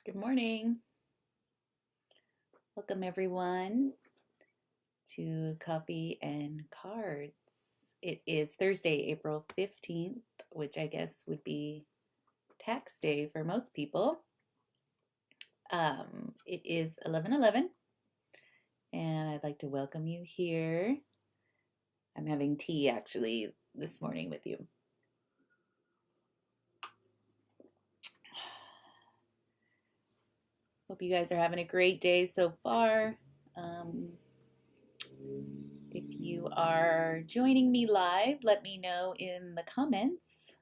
Good morning. Welcome everyone to Coffee and Cards. It is Thursday, April 15th, which I guess would be tax day for most people. It is 11:11 and I'd like to welcome you here. I'm having tea actually this morning with you. Hope you guys are having a great day so far. If you are joining me live, let me know in the comments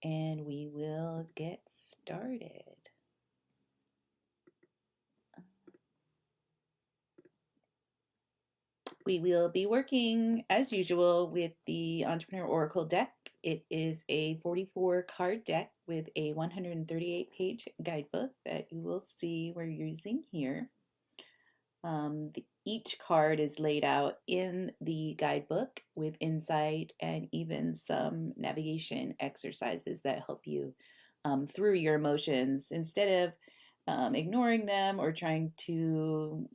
and we will get started. We will be working as usual with the Entrepreneur Oracle deck. It is a 44 card deck with a 138-page guidebook that you will see we're using here. Each card is laid out in the guidebook with insight and even some navigation exercises that help you through your emotions instead of ignoring them or trying to,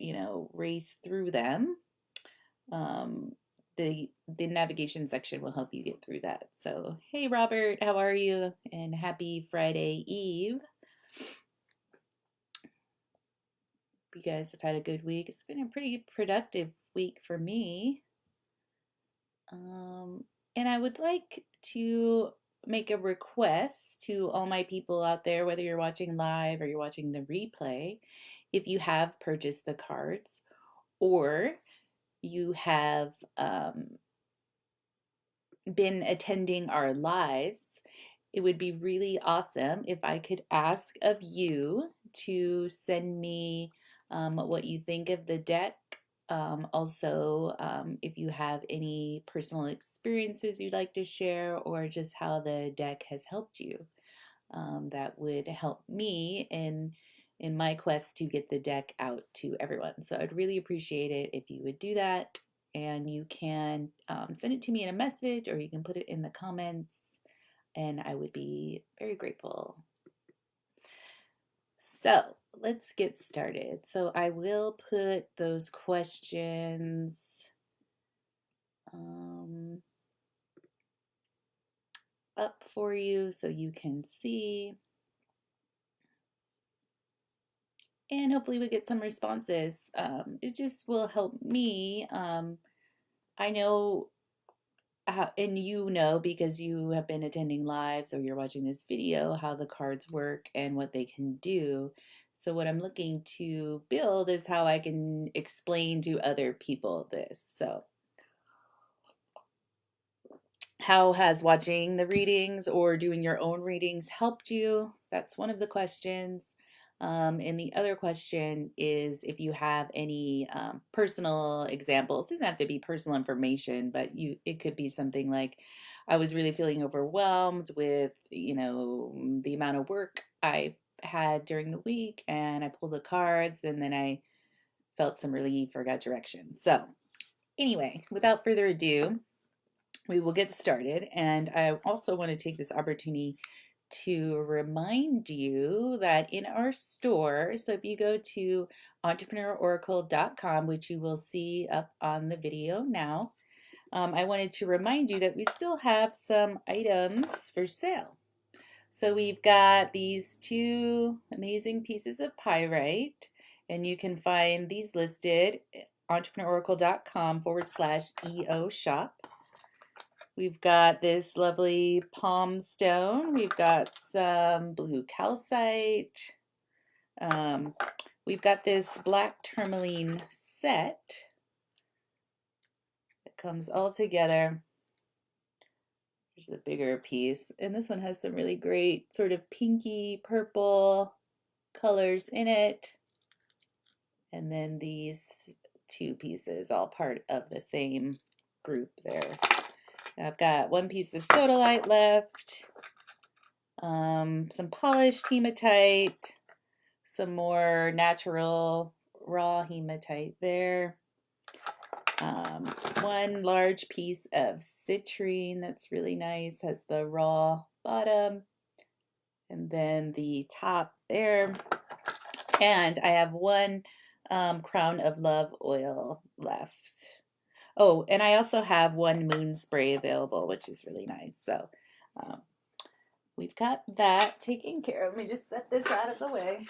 race through them. The navigation section will help you get through that. So, hey Robert, how are you? And happy Friday Eve. You guys have had a good week. It's been a pretty productive week for me. And I would like to make a request to all my people out there, whether you're watching live or you're watching the replay, if you have purchased the cards or you have been attending our lives, it would be really awesome if I could ask of you to send me what you think of the deck. Also, if you have any personal experiences you'd like to share or just how the deck has helped you, that would help me in my quest to get the deck out to everyone. So I'd really appreciate it if you would do that. And you can send it to me in a message or you can put it in the comments, and I would be very grateful. So let's get started. So I will put those questions up for you so you can see. And hopefully we get some responses. It just will help me. I know how, and you know because you have been attending lives or you're watching this video, how the cards work and what they can do. So what I'm looking to build is how I can explain to other people this. So how has watching the readings or doing your own readings helped you? That's one of the questions. And the other question is if you have any personal examples. It doesn't have to be personal information, but it could be something like, I was really feeling overwhelmed with, the amount of work I had during the week, and I pulled the cards, and then I felt some relief or got direction. So anyway, without further ado, we will get started. And I also want to take this opportunity to remind you that in our store, so if you go to entrepreneuraoracle.com, which you will see up on the video now, I wanted to remind you that we still have some items for sale. So we've got these two amazing pieces of pyrite, and you can find these listed entrepreneuraoracle.com/EO shop. We've got this lovely palm stone. We've got some blue calcite. We've got this black tourmaline set that comes all together. Here's the bigger piece. And this one has some really great sort of pinky purple colors in it. And then these two pieces, all part of the same group there. I've got one piece of sodalite left, some polished hematite, some more natural raw hematite there, one large piece of citrine that's really nice, has the raw bottom, and then the top there. And I have one Crown of Love oil left. Oh, and I also have one moon spray available, which is really nice. So um, we've got that taken care of. Let me just set this out of the way.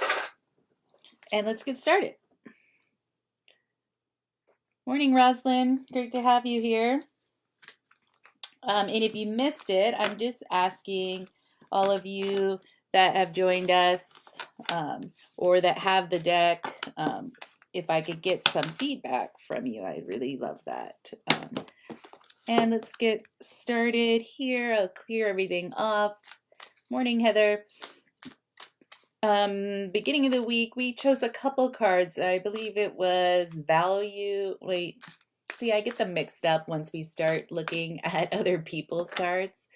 And let's get started. Morning, Roslyn. Great to have you here. And if you missed it, I'm just asking all of you that have joined us or that have the deck, if I could get some feedback from you. I'd really love that. And let's get started here. I'll clear everything off. Morning, Heather. Beginning of the week, we chose a couple cards. I believe it was value. Wait, see, I get them mixed up once we start looking at other people's cards.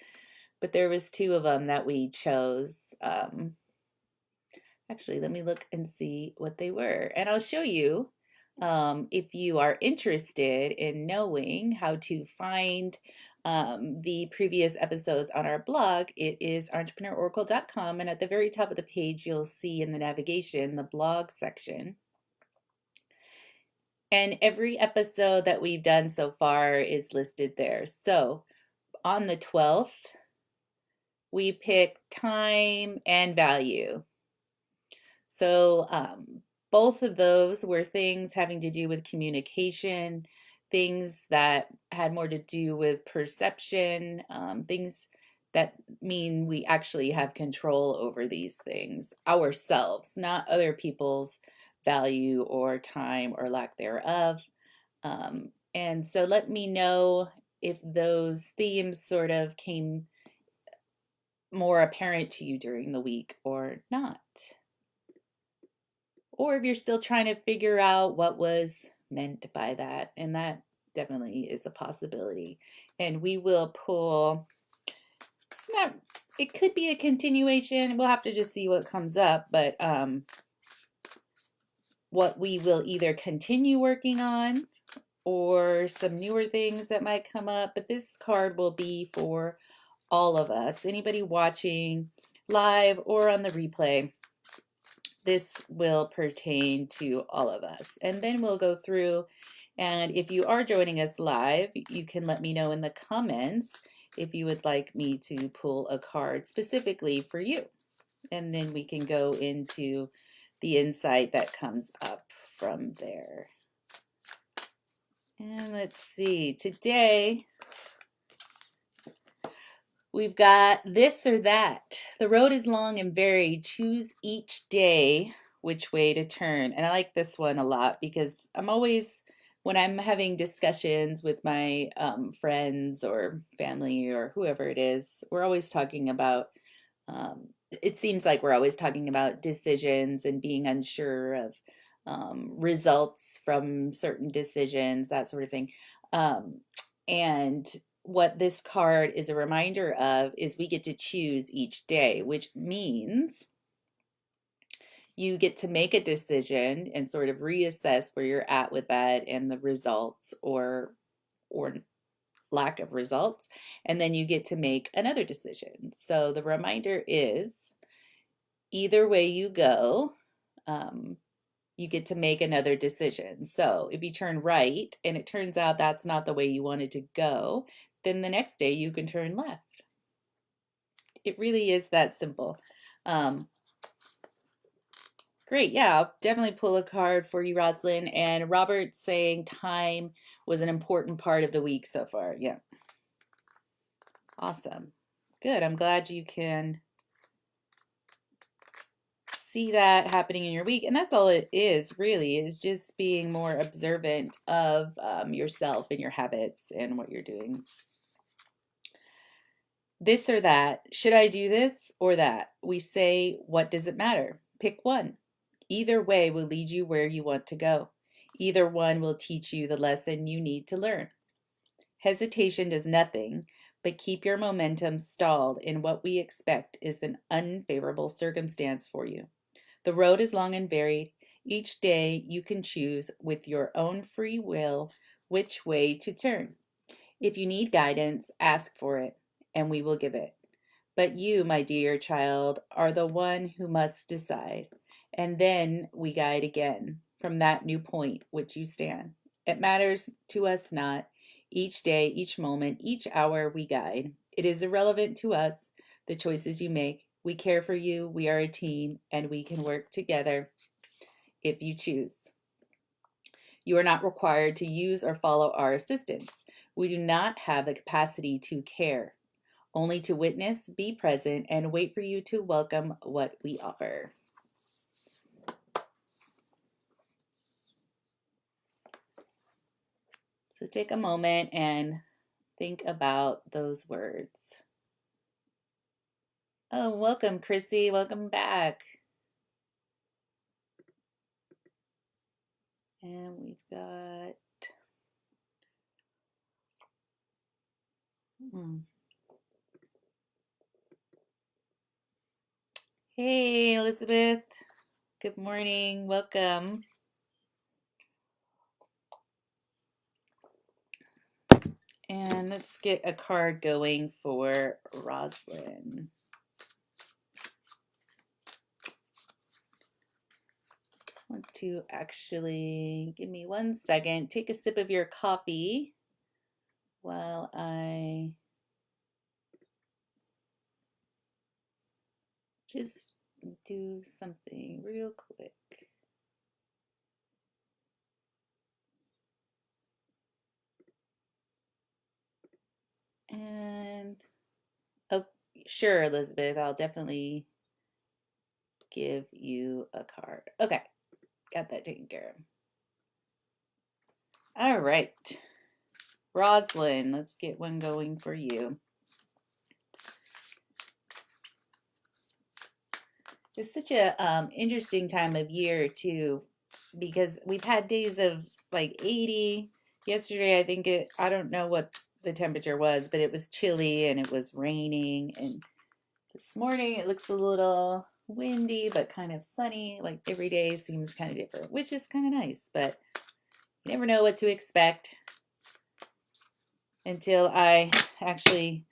But there was two of them that we chose. Actually, let me look and see what they were. And I'll show you if you are interested in knowing how to find the previous episodes on our blog. It is entrepreneuraoracle.com, and at the very top of the page, you'll see in the navigation the blog section. And every episode that we've done so far is listed there. So on the 12th, we picked time and value. So both of those were things having to do with communication, things that had more to do with perception, things that mean we actually have control over these things ourselves, not other people's value or time or lack thereof. And so let me know if those themes sort of came more apparent to you during the week or not. Or if you're still trying to figure out what was meant by that. And that definitely is a possibility. And we will pull, it could be a continuation. We'll have to just see what comes up. But what we will either continue working on or some newer things that might come up. But this card will be for all of us. Anybody watching live or on the replay, this will pertain to all of us. And then we'll go through, and if you are joining us live, you can let me know in the comments if you would like me to pull a card specifically for you. And then we can go into the insight that comes up from there. And let's see, today we've got this or that. The road is long and varied. Choose each day which way to turn. And I like this one a lot because I'm always, when I'm having discussions with my friends or family or whoever it is, we're always talking about, it seems like we're always talking about decisions and being unsure of results from certain decisions, that sort of thing. And what this card is a reminder of is we get to choose each day, which means you get to make a decision and sort of reassess where you're at with that and the results or lack of results, and then you get to make another decision. So the reminder is either way you go, you get to make another decision. So if you turn right and it turns out that's not the way you wanted to go, then the next day you can turn left. It really is that simple. Great. Yeah, I'll definitely pull a card for you, Roslyn. And Robert's saying time was an important part of the week so far. Yeah. Awesome. Good. I'm glad you can see that happening in your week. And that's all it is, really, is just being more observant of yourself and your habits and what you're doing. This or that. Should I do this or that? We say, what does it matter? Pick one. Either way will lead you where you want to go. Either one will teach you the lesson you need to learn. Hesitation does nothing but keep your momentum stalled in what we expect is an unfavorable circumstance for you. The road is long and varied. Each day you can choose with your own free will which way to turn. If you need guidance, ask for it, and we will give it. But you, my dear child, are the one who must decide. And then we guide again from that new point which you stand. It matters to us not. Each day, each moment, each hour we guide. It is irrelevant to us, the choices you make. We care for you, we are a team, and we can work together if you choose. You are not required to use or follow our assistance. We do not have the capacity to care, only to witness, be present, and wait for you to welcome what we offer. So take a moment and think about those words. Oh, welcome, Chrissy. Welcome back. And we've got... Hey, Elizabeth. Good morning. Welcome. And let's get a card going for Roslyn. I want to actually, give me 1 second, take a sip of your coffee while I just do something real quick. And, oh, sure, Elizabeth, I'll definitely give you a card. Okay, got that taken care of. All right, Roslyn, let's get one going for you. It's such a interesting time of year too, because we've had days of like 80. Yesterday, I think I don't know what the temperature was, but it was chilly and it was raining. And this morning it looks a little windy, but kind of sunny. Like every day seems kind of different, which is kind of nice, but you never know what to expect until I actually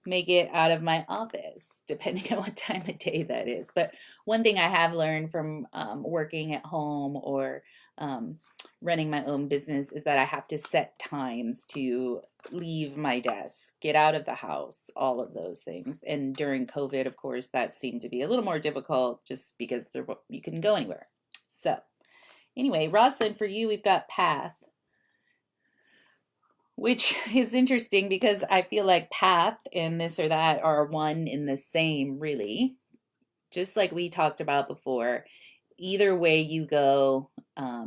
make it out of my office, depending on what time of day that is. But one thing I have learned from working at home or running my own business is that I have to set times to leave my desk, get out of the house, all of those things. And during COVID, of course, that seemed to be a little more difficult just because you couldn't go anywhere. So anyway, Rosalind, for you, we've got path, which is interesting because I feel like path and this or that are one in the same, really. Just like we talked about before, either way you go,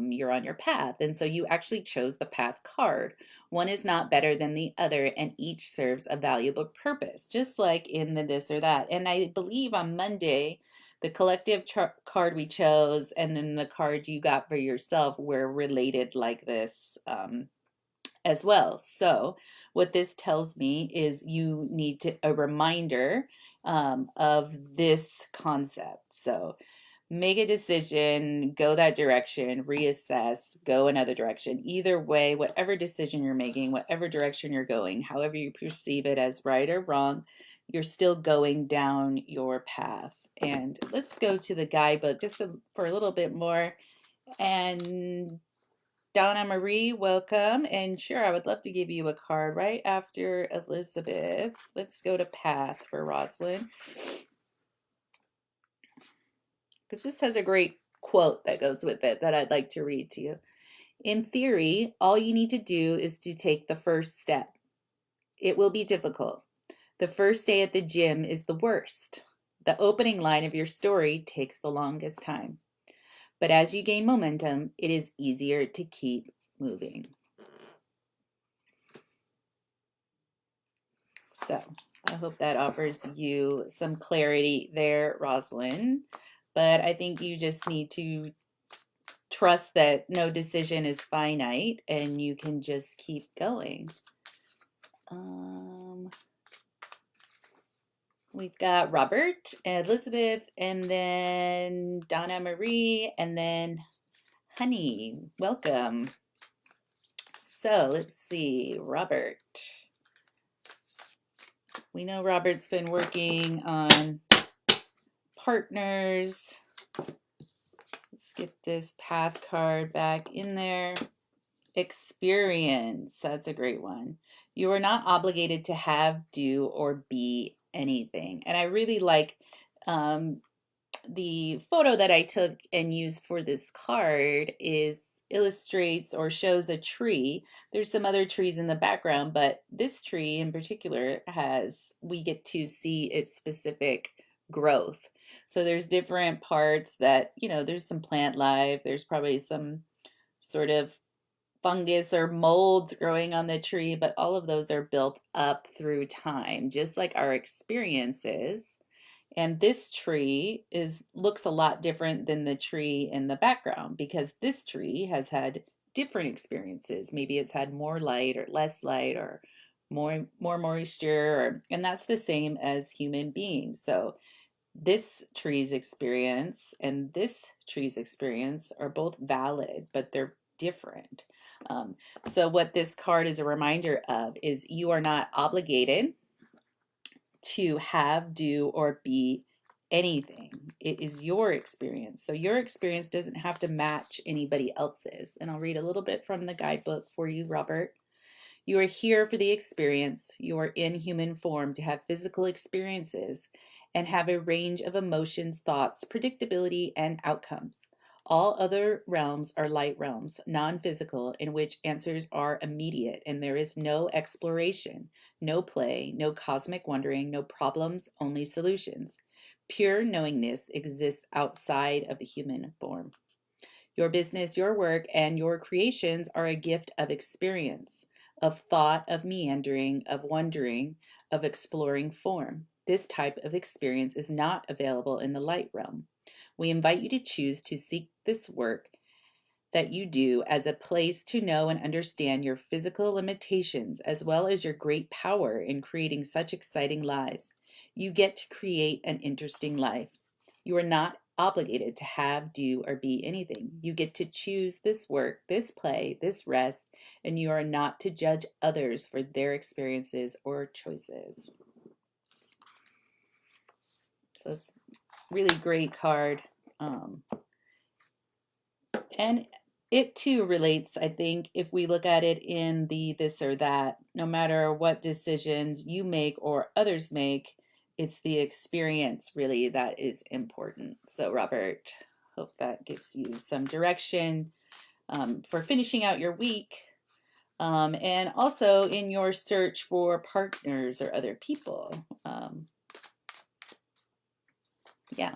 you're on your path. And so you actually chose the path card. One is not better than the other, and each serves a valuable purpose, just like in the this or that. And I believe on Monday, the collective card we chose and then the card you got for yourself were related like this. As well. So what this tells me is you need a reminder of this concept. So make a decision, go that direction, reassess, go another direction. Either way, whatever decision you're making, whatever direction you're going, however you perceive it as right or wrong, you're still going down your path. And let's go to the guidebook just for a little bit more. And Donna Marie, welcome. And sure, I would love to give you a card right after Elizabeth. Let's go to Path for Rosalind, because this has a great quote that goes with it that I'd like to read to you. In theory, all you need to do is to take the first step. It will be difficult. The first day at the gym is the worst. The opening line of your story takes the longest time. But as you gain momentum, it is easier to keep moving. So I hope that offers you some clarity there, Rosalind. But I think you just need to trust that no decision is finite and you can just keep going. We've got Robert, Elizabeth, and then Donna Marie, and then Honey. Welcome. So let's see, Robert. We know Robert's been working on partners. Let's get this path card back in there. Experience. That's a great one. You are not obligated to have, do, or be anything. And I really like um, the photo that I took and used for this card is illustrates or shows a tree. There's some other trees in the background, but this tree in particular we get to see its specific growth. So there's different parts that, there's some plant life, there's probably some sort of fungus or molds growing on the tree, but all of those are built up through time, just like our experiences. And this tree looks a lot different than the tree in the background because this tree has had different experiences. Maybe it's had more light or less light or more moisture, and that's the same as human beings. So this tree's experience and this tree's experience are both valid, but they're different. So what this card is a reminder of is you are not obligated to have, do, or be anything. It is your experience. So your experience doesn't have to match anybody else's. And I'll read a little bit from the guidebook for you, Robert. You are here for the experience. You are in human form to have physical experiences and have a range of emotions, thoughts, predictability, and outcomes. All other realms are light realms, non-physical, in which answers are immediate and there is no exploration, no play, no cosmic wondering, no problems, only solutions. Pure knowingness exists outside of the human form. Your business, your work, and your creations are a gift of experience, of thought, of meandering, of wondering, of exploring form. This type of experience is not available in the light realm. We invite you to choose to seek this work that you do as a place to know and understand your physical limitations as well as your great power in creating such exciting lives. You get to create an interesting life. You are not obligated to have, do, or be anything. You get to choose this work, this play, this rest, and you are not to judge others for their experiences or choices. So it's really great card. And it too relates, I think, if we look at it in the this or that, no matter what decisions you make or others make, it's the experience really that is important. So, Robert, hope that gives you some direction for finishing out your week and also in your search for partners or other people. Yeah.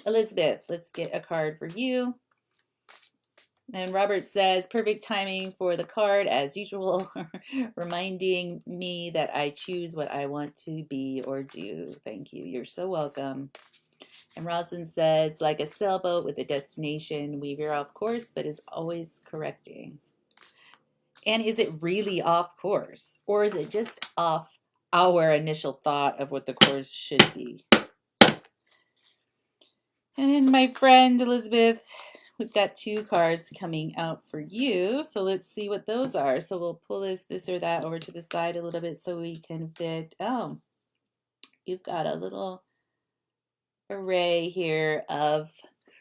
Elizabeth, let's get a card for you. And Robert says, perfect timing for the card as usual, reminding me that I choose what I want to be or do. Thank you. You're so welcome. And Rosalind says, like a sailboat with a destination, we veer off course, but is always correcting. And is it really off course? Or is it just off our initial thought of what the course should be? And my friend Elizabeth, we've got two cards coming out for you. So let's see what those are. So we'll pull this or that over to the side a little bit so we can fit. Oh, you've got a little array here of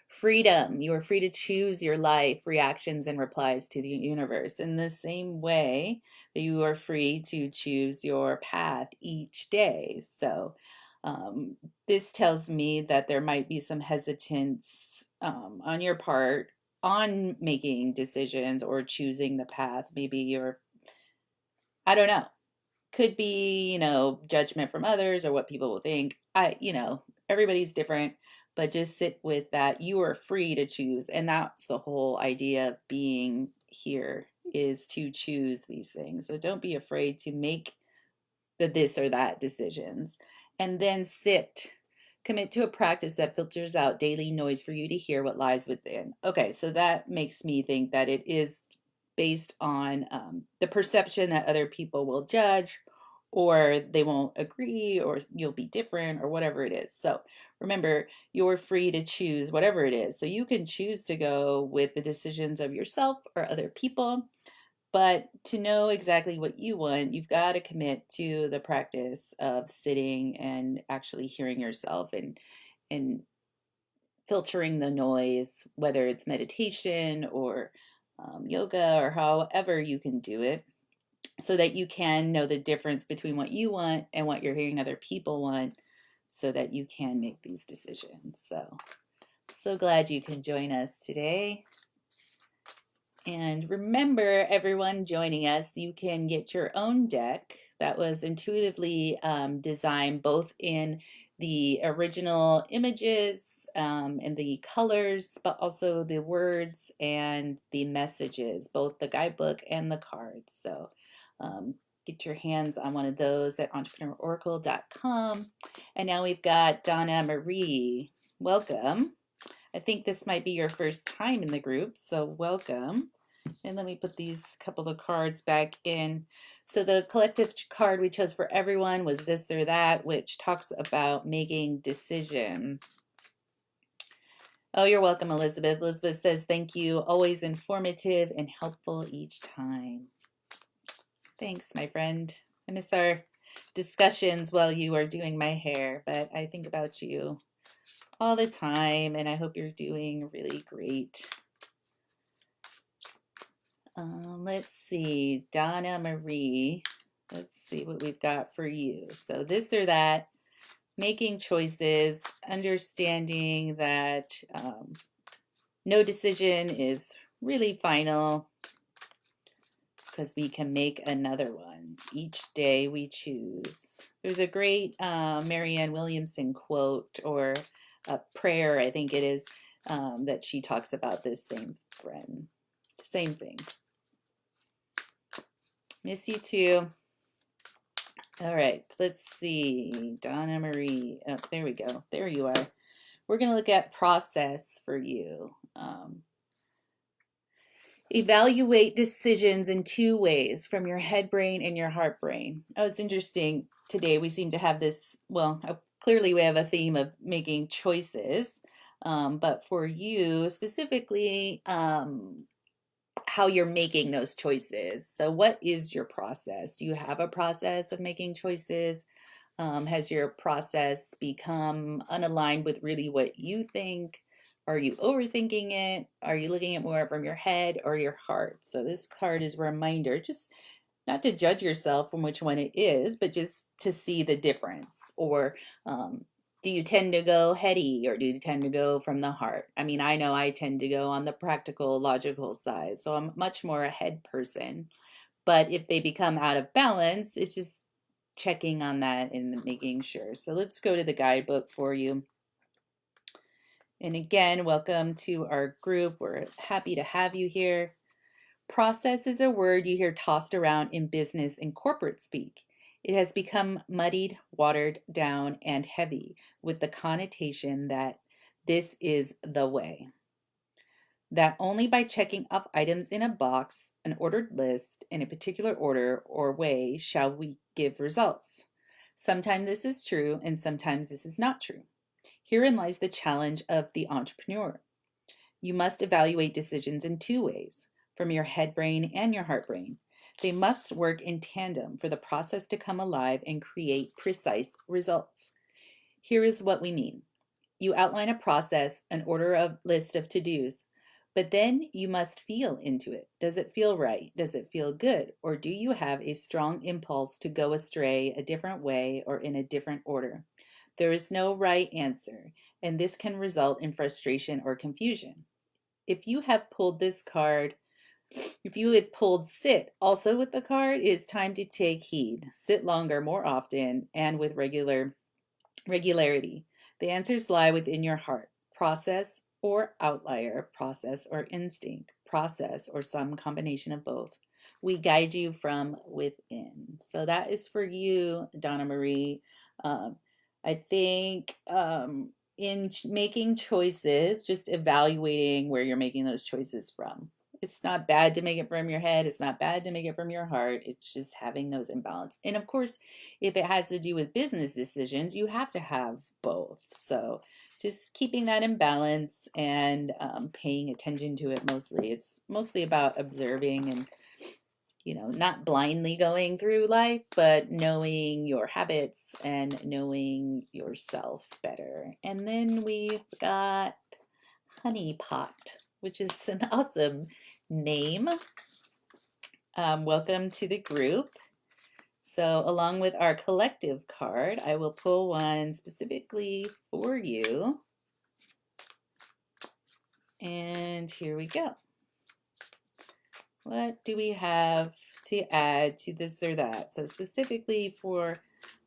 freedom. You are free to choose your life, reactions, and replies to the universe in the same way that you are free to choose your path each day. So this tells me that there might be some hesitance on your part on making decisions or choosing the path. Maybe I don't know, could be, judgment from others or what people will think. Everybody's different, but just sit with that. You are free to choose. And that's the whole idea of being here, is to choose these things. So don't be afraid to make the this or that decisions. And then commit to a practice that filters out daily noise for you to hear what lies within. Okay, so that makes me think that it is based on the perception that other people will judge or they won't agree or you'll be different or whatever it is. So remember, you're free to choose whatever it is. So you can choose to go with the decisions of yourself or other people, But to know exactly what you want, you've got to commit to the practice of sitting and actually hearing yourself and filtering the noise, whether it's meditation or yoga or however you can do it, so that you can know the difference between what you want and what you're hearing other people want, so that you can make these decisions. So glad you can join us today. And remember, everyone joining us, you can get your own deck that was intuitively designed both in the original images and the colors, but also the words and the messages, both the guidebook and the cards. So get your hands on one of those at entrepreneuraoracle.com. And now we've got Donna Marie. Welcome. I think this might be your first time in the group, so welcome. And let me put these couple of cards back in. So the collective card we chose for everyone was this or that, which talks about making decision. Oh, you're welcome, Elizabeth. Elizabeth says, thank you. Always informative and helpful each time. Thanks, my friend. I miss our discussions while you are doing my hair, but I think about you all the time, and I hope you're doing really great. Let's see, Donna Marie. Let's see what we've got for you. So this or that, making choices, understanding that no decision is really final because we can make another one each day we choose. There's a great Marianne Williamson quote or a prayer, I think it is, that she talks about this same thing. Miss you too. All right, let's see. Donna Marie. Oh, there we go. There you are. We're going to look at process for you. Evaluate decisions in two ways, from your head brain and your heart brain. Oh, it's interesting. Today we seem to have this, well, clearly we have a theme of making choices. But for you specifically, how you're making those choices. So what is your process? Do you have a process of making choices? Has your process become unaligned with really what you think? Are you overthinking it? Are you looking at more from your head or your heart? So this card is a reminder, just not to judge yourself from which one it is, but just to see the difference. Or do you tend to go heady, or do you tend to go from the heart? I mean, I know I tend to go on the practical, logical side. So I'm much more a head person. But if they become out of balance, it's just checking on that and making sure. So let's go to the guidebook for you. And again, welcome to our group. We're happy to have you here. Process is a word you hear tossed around in business and corporate speak. It has become muddied, watered down, and heavy, with the connotation that this is the way. That only by checking up items in a box, an ordered list, in a particular order or way shall we give results. Sometimes this is true, and sometimes this is not true. Herein lies the challenge of the entrepreneur. You must evaluate decisions in two ways, from your head brain and your heart brain. They must work in tandem for the process to come alive and create precise results. Here is what we mean. You outline a process, an order of list of to-dos, but then you must feel into it. Does it feel right? Does it feel good? Or do you have a strong impulse to go astray a different way or in a different order? There is no right answer, and this can result in frustration or confusion. If you have pulled this card, if you had pulled sit also with the card, it is time to take heed. Sit longer, more often, and with regularity. The answers lie within your heart. Process or outlier, process or instinct, process or some combination of both. We guide you from within. So that is for you, Donna Marie. I think in making choices, just evaluating where you're making those choices from. It's not bad to make it from your head. It's not bad to make it from your heart. It's just having those imbalance. And of course, if it has to do with business decisions, you have to have both. So just keeping that in balance and paying attention to it mostly. It's mostly about observing and not blindly going through life, but knowing your habits and knowing yourself better. And then we've got Honey Pot, which is an awesome name. Welcome to the group. So along with our collective card, I will pull one specifically for you. And here we go. What do we have to add to this or that? So specifically for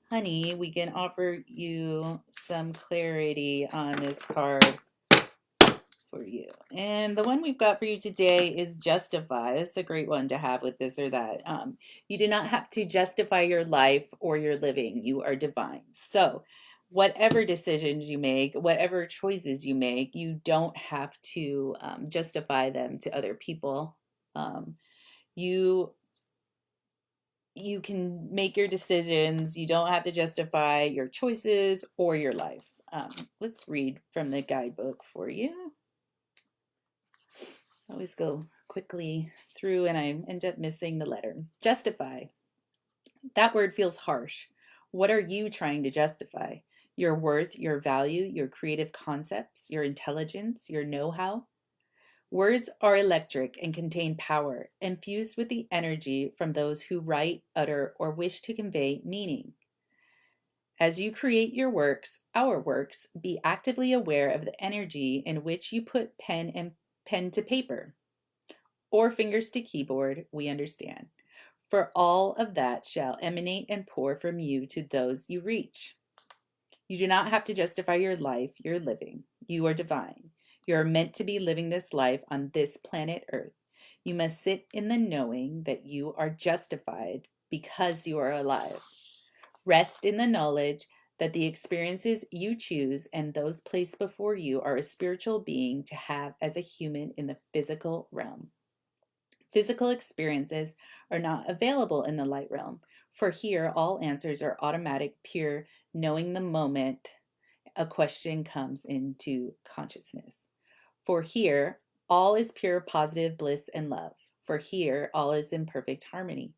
honey, we can offer you some clarity on this card for you. And the one we've got for you today is justify. It's a great one to have with this or that. You do not have to justify your life or your living. You are divine. So whatever decisions you make, whatever choices you make, you don't have to justify them to other people. You can make your decisions. You don't have to justify your choices or your life. Let's read from the guidebook for you. I always go quickly through and I end up missing the letter. Justify. That word feels harsh. What are you trying to justify? Your worth, your value, your creative concepts, your intelligence, your know-how? Words are electric and contain power, infused with the energy from those who write, utter, or wish to convey meaning. As you create your works, our works, be actively aware of the energy in which you put pen to paper, or fingers to keyboard, we understand. For all of that shall emanate and pour from you to those you reach. You do not have to justify your life you're living. You are divine. You are meant to be living this life on this planet Earth. You must sit in the knowing that you are justified because you are alive. Rest in the knowledge that the experiences you choose and those placed before you are a spiritual being to have as a human in the physical realm. Physical experiences are not available in the light realm, for here all answers are automatic, pure, knowing the moment a question comes into consciousness. For here all is pure positive bliss and love. For here all is in perfect harmony.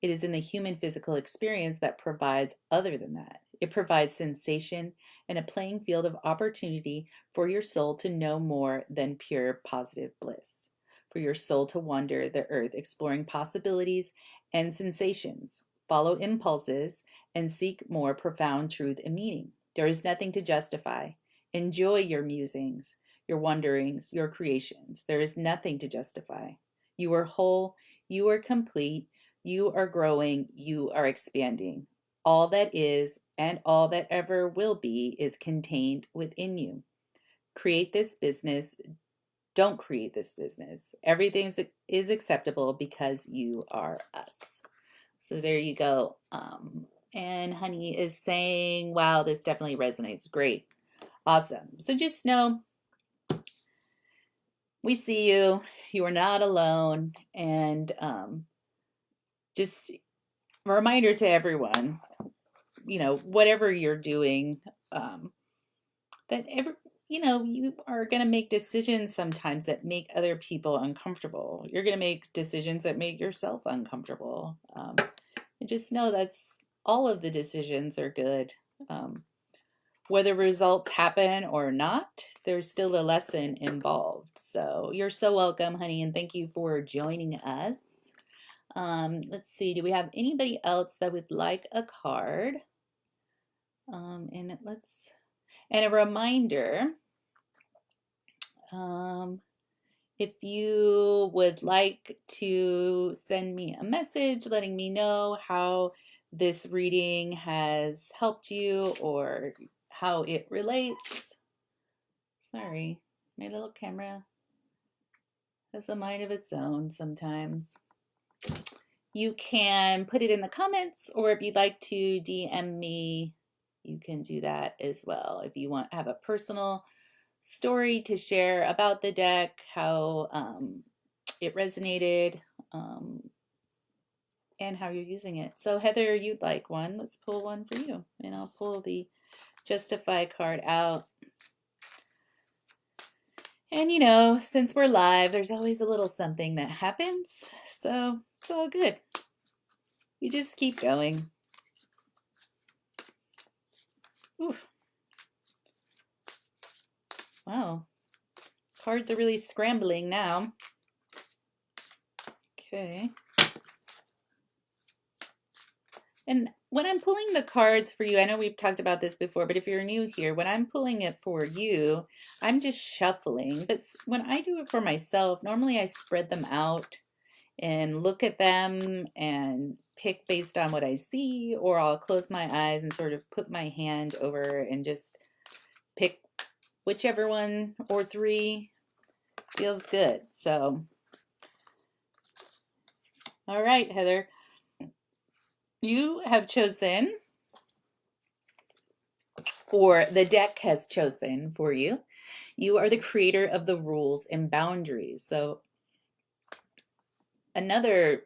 It is in the human physical experience that provides other than that. It provides sensation and a playing field of opportunity for your soul to know more than pure positive bliss. For your soul to wander the earth, exploring possibilities and sensations, follow impulses, and seek more profound truth and meaning. There is nothing to justify. Enjoy your musings, your wonderings, your creations. There is nothing to justify. You are whole, you are complete, you are growing, you are expanding. All that is and all that ever will be is contained within you. Create this business. Don't create this business. Everything is acceptable because you are us. So there you go. And Honey is saying, wow, this definitely resonates. Great. Awesome. So just know we see you. You are not alone. And just a reminder to everyone, whatever you're doing, that you are going to make decisions sometimes that make other people uncomfortable. You're going to make decisions that make yourself uncomfortable. And just know that's all of the decisions are good. Whether results happen or not, there's still a lesson involved. So you're so welcome, honey, and thank you for joining us. Let's see, do we have anybody else that would like a card? And a reminder, if you would like to send me a message letting me know how this reading has helped you or how it relates. Sorry, my little camera has a mind of its own sometimes. You can put it in the comments, or if you'd like to DM me, you can do that as well. If you want to have a personal story to share about the deck, how it resonated, and how you're using it. So Heather, you'd like one. Let's pull one for you. And I'll pull the Justify card out. And since we're live, there's always a little something that happens. So it's all good. You just keep going. Oof. Wow. Cards are really scrambling now. Okay. And when I'm pulling the cards for you, I know we've talked about this before, but if you're new here, when I'm pulling it for you, I'm just shuffling. But when I do it for myself, normally I spread them out and look at them and pick based on what I see, or I'll close my eyes and sort of put my hand over and just pick whichever one or three feels good. So, all right, Heather, you have chosen, or the deck has chosen for you. You are the creator of the rules and boundaries. So, another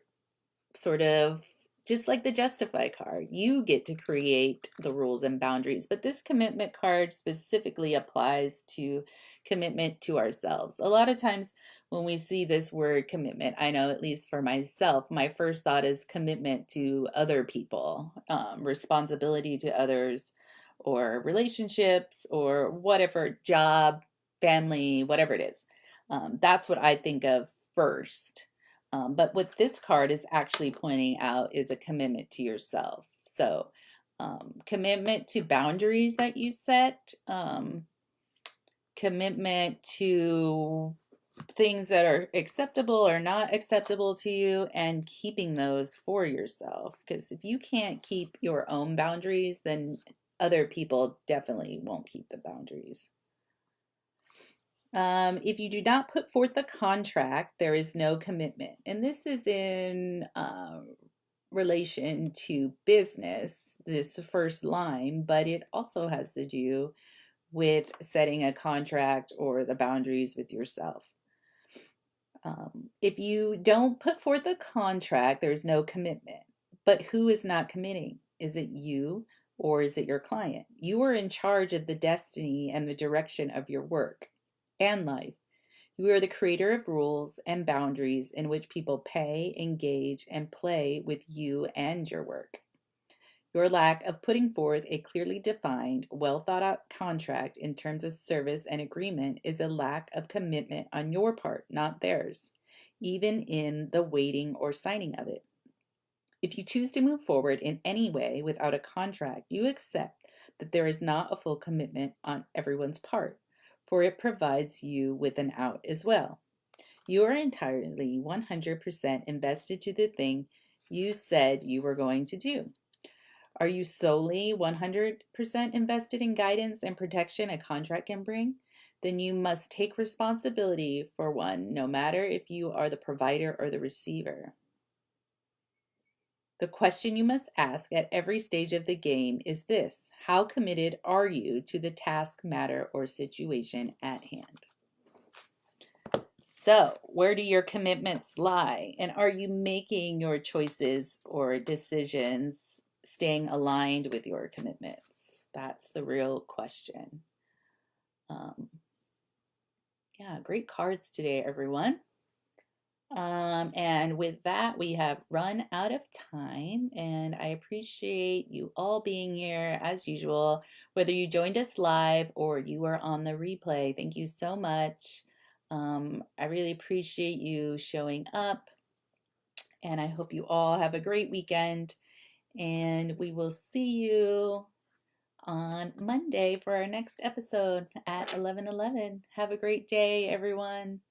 sort of just like the justify card, you get to create the rules and boundaries, but this commitment card specifically applies to commitment to ourselves. A lot of times when we see this word commitment, I know at least for myself, my first thought is commitment to other people, responsibility to others, or relationships, or whatever, job, family, whatever it is. That's what I think of first. But what this card is actually pointing out is a commitment to yourself. So, commitment to boundaries that you set, commitment to things that are acceptable or not acceptable to you, and keeping those for yourself. Because if you can't keep your own boundaries, then other people definitely won't keep the boundaries. If you do not put forth a contract, there is no commitment. And this is in relation to business, this first line, but it also has to do with setting a contract or the boundaries with yourself. If you don't put forth a contract, there's no commitment. But who is not committing? Is it you or is it your client? You are in charge of the destiny and the direction of your work and life. You are the creator of rules and boundaries in which people pay, engage, and play with you and your work. Your lack of putting forth a clearly defined, well thought out contract in terms of service and agreement is a lack of commitment on your part, not theirs, even in the waiting or signing of it. If you choose to move forward in any way without a contract, you accept that there is not a full commitment on everyone's part, for it provides you with an out as well. You are entirely 100% invested to the thing you said you were going to do. Are you solely 100% invested in guidance and protection a contract can bring? Then you must take responsibility for one, no matter if you are the provider or the receiver. The question you must ask at every stage of the game is this: how committed are you to the task, matter, or situation at hand? So, where do your commitments lie? And are you making your choices or decisions staying aligned with your commitments? That's the real question. Um, yeah, great cards today, everyone. And with that, we have run out of time, and I appreciate you all being here as usual, whether you joined us live or you were on the replay. Thank you so much. I really appreciate you showing up, and I hope you all have a great weekend. And we will see you on Monday for our next episode at 11:11. Have a great day, everyone.